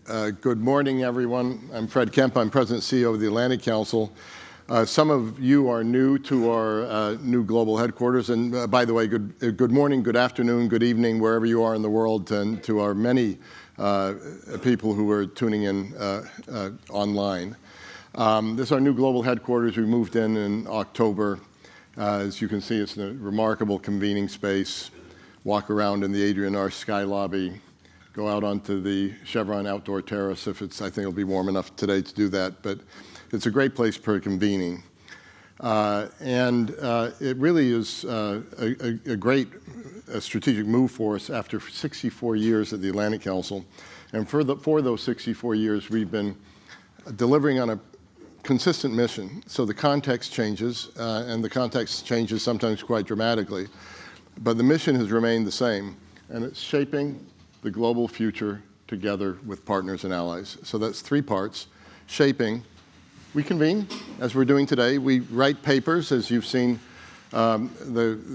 Good morning, everyone. I'm Fred Kempe. I'm President and CEO of the Atlantic Council. Some of you are new to our new global headquarters. And by the way, good morning, good afternoon, good evening, wherever you are in the world, and to our many people who are tuning in online. This is our new global headquarters. We moved in October. As you can see, it's a remarkable convening space. Walk around in the Adrian Arch Sky Lobby. Go out onto the Chevron outdoor terrace if it's, I think it'll be warm enough today to do that, but it's a great place for convening. It really is a great strategic move for us after 64 years at the Atlantic Council. And for those 64 years, we've been delivering on a consistent mission. So the context changes, and the context changes sometimes quite dramatically, but the mission has remained the same, and it's shaping the global future together with partners and allies. So that's three parts. Shaping. We convene, as we're doing today. We write papers, as you've seen the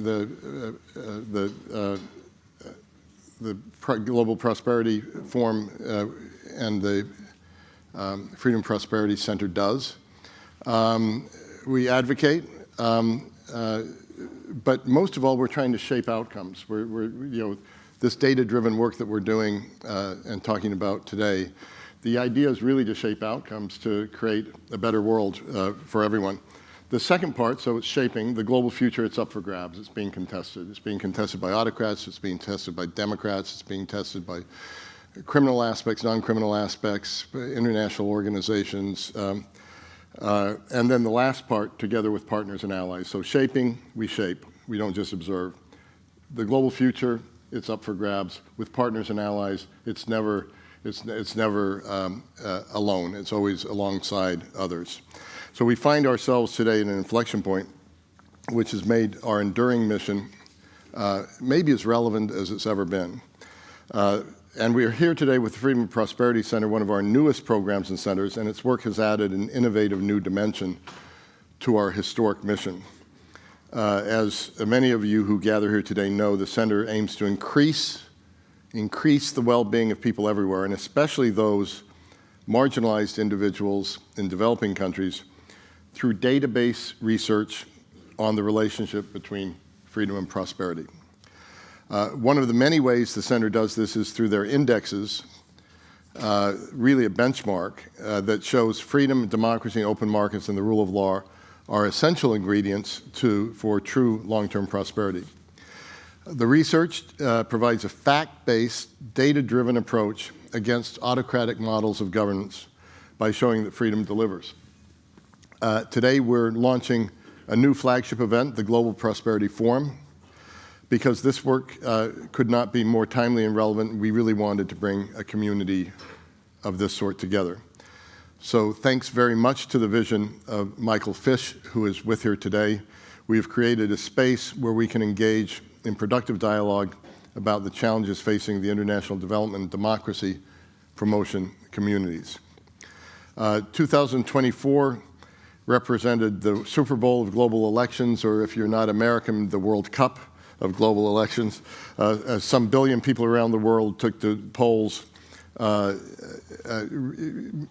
Global Prosperity Forum and the Freedom and Prosperity Center does. We advocate, but most of all, we're trying to shape outcomes. This data-driven work that we're doing and talking about today, the idea is really to shape outcomes to create a better world for everyone. The second part, so it's shaping the global future, it's up for grabs. It's being contested. It's being contested by autocrats. It's being tested by Democrats. It's being tested by criminal aspects, non-criminal aspects, international organizations. And then the last part, together with partners and allies. So shaping, we shape. We don't just observe. The global future, it's up for grabs. With partners and allies, it's never alone. It's always alongside others. So we find ourselves today in an inflection point, which has made our enduring mission maybe as relevant as it's ever been. And we are here today with the Freedom and Prosperity Center, one of our newest programs and centers, and its work has added an innovative new dimension to our historic mission. As many of you who gather here today know, the center aims to increase the well-being of people everywhere, and especially those marginalized individuals in developing countries, through database research on the relationship between freedom and prosperity. One of the many ways the center does this is through their indexes, really a benchmark that shows freedom, democracy, open markets, and the rule of law are essential ingredients for true long-term prosperity. The research provides a fact-based, data-driven approach against autocratic models of governance by showing that freedom delivers. Today, we're launching a new flagship event, the Global Prosperity Forum. Because this work could not be more timely and relevant, we really wanted to bring a community of this sort together. So thanks very much to the vision of Michael Fish, who is with here today. We have created a space where we can engage in productive dialogue about the challenges facing the international development and democracy promotion communities. 2024 represented the Super Bowl of global elections, or if you're not American, the World Cup of global elections. Some billion people around the world took to polls,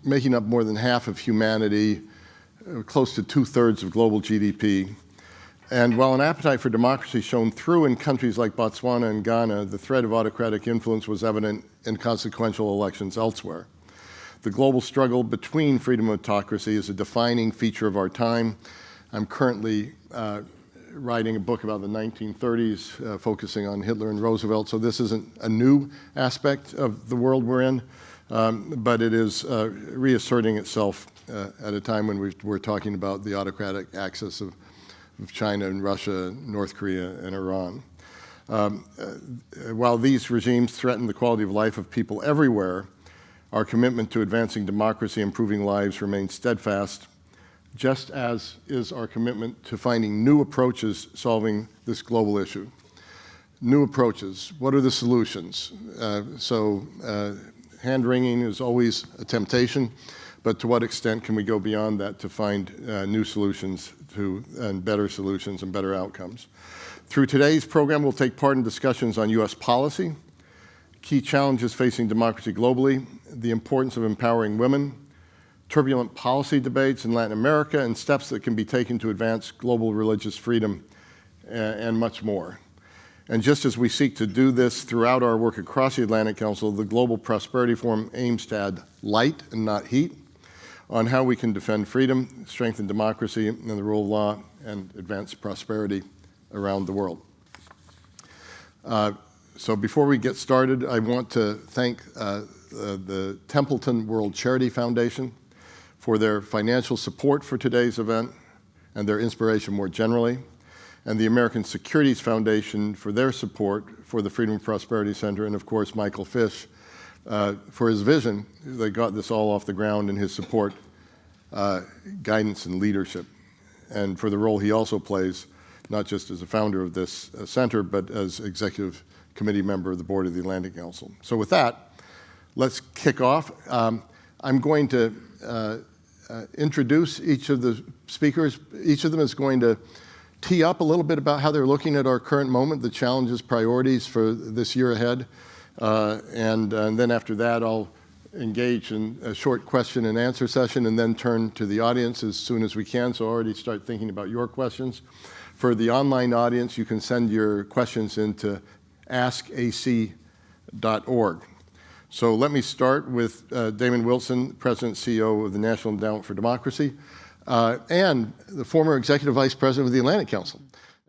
making up more than half of humanity, close to 2/3 of global GDP. And while an appetite for democracy shone through in countries like Botswana and Ghana, the threat of autocratic influence was evident in consequential elections elsewhere. The global struggle between freedom and autocracy is a defining feature of our time. I'm currently writing a book about the 1930s, focusing on Hitler and Roosevelt, so this isn't a new aspect of the world we're in, but it is reasserting itself at a time when we're talking about the autocratic axis of China and Russia, North Korea, and Iran. While these regimes threaten the quality of life of people everywhere, our commitment to advancing democracy, improving lives remains steadfast, just as is our commitment to finding new approaches solving this global issue. New approaches. What are the solutions? Hand-wringing is always a temptation, but to what extent can we go beyond that to find new solutions and better solutions and better outcomes? Through today's program, we'll take part in discussions on U.S. policy, key challenges facing democracy globally, the importance of empowering women, turbulent policy debates in Latin America, and steps that can be taken to advance global religious freedom, and much more. And just as we seek to do this throughout our work across the Atlantic Council, the Global Prosperity Forum aims to add light and not heat on how we can defend freedom, strengthen democracy and the rule of law, and advance prosperity around the world. So before we get started, I want to thank the Templeton World Charity Foundation for their financial support for today's event and their inspiration more generally, and the American Securities Foundation for their support for the Freedom and Prosperity Center, and of course Michael Fish for his vision that got this all off the ground, and his support, guidance, and leadership, and for the role he also plays, not just as a founder of this center, but as executive committee member of the board of the Atlantic Council. So with that, let's kick off. I'm going to introduce each of the speakers. Each of them is going to tee up a little bit about how they're looking at our current moment, the challenges, priorities for this year ahead. And then after that, I'll engage in a short question and answer session and then turn to the audience as soon as we can. So already start thinking about your questions. For the online audience, you can send your questions into askac.org. So let me start with Damon Wilson, President and CEO of the National Endowment for Democracy, and the former Executive Vice President of the Atlantic Council.